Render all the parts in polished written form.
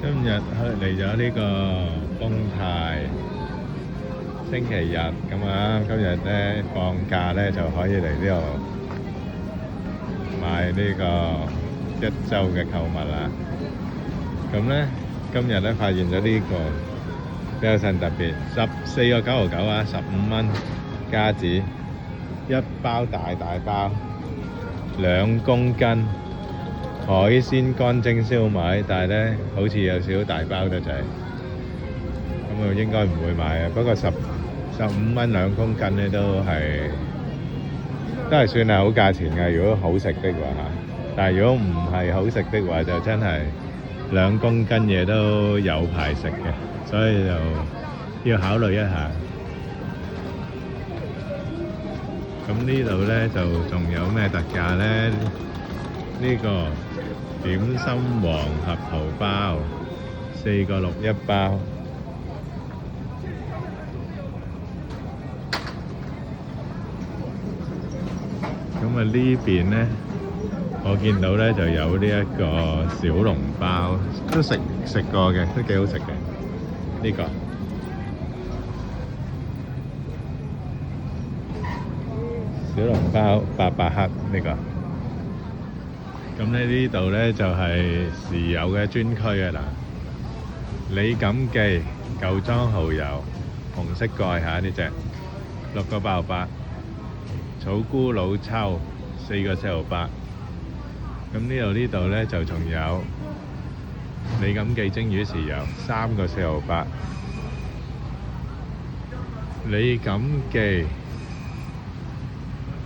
今日嚟咗呢個豐泰星期日咁啊，今日咧放假咧就可以嚟呢度買呢個一週嘅購物啦。咁咧今日咧發現咗呢個比較新特別，14.99啊，15蚊加紙，一包大包2公斤海鮮乾蒸燒賣，但係咧好似有少少大包得滯，咁我應該唔會買啊。不過15蚊2公斤咧都係算係好價錢嘅，如果好食的話嚇。但係如果唔係好食的話，就真係2公斤嘢都有排食嘅，所以就要考慮一下。咁呢度咧就仲有咩特價咧？呢個點心黃合桃包4.6一包。咁啊呢邊咧，我見到咧就有呢一個小籠包，都食過嘅，都幾好食嘅呢個。小籠包800克呢個。咁咧呢度咧就係豉油嘅專區啊嗱，李錦記舊裝蠔油紅色蓋下呢隻6.88，草菇老抽4.48。咁呢度咧就仲有李錦記蒸魚豉油3.48，李錦記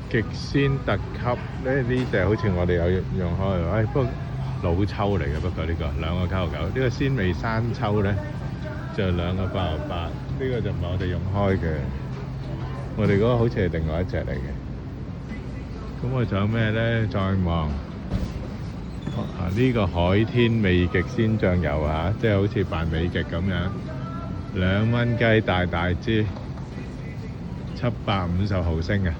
極鮮特級咧，呢隻好似我哋有用開喎，不過老抽嚟嘅，不過呢個2.99，呢個鮮味生抽咧就2.88，呢個就唔係我哋用開嘅，我哋嗰個好似係另外一隻嚟嘅。咁我仲有咩咧？再望呢個海天味極鮮醬油啊，即係好似扮美極咁樣，2蚊雞大支750毫升啊！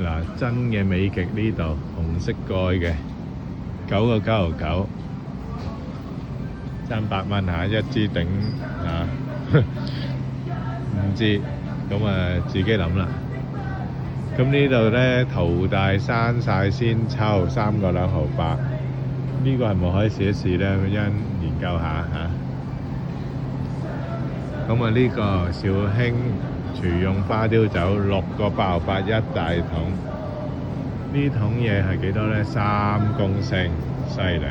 嗱，真嘅美極呢度紅色蓋嘅9.99，爭8蚊嚇，一支頂啊5支，咁啊自己諗啦。咁呢度咧淘大山晒鮮抽3.2毫8，呢個係咪可以試一試咧？研究下嚇。咁啊呢個紹興廚用花雕酒6.88一大桶，呢桶嘢係幾多咧？3公升，犀利。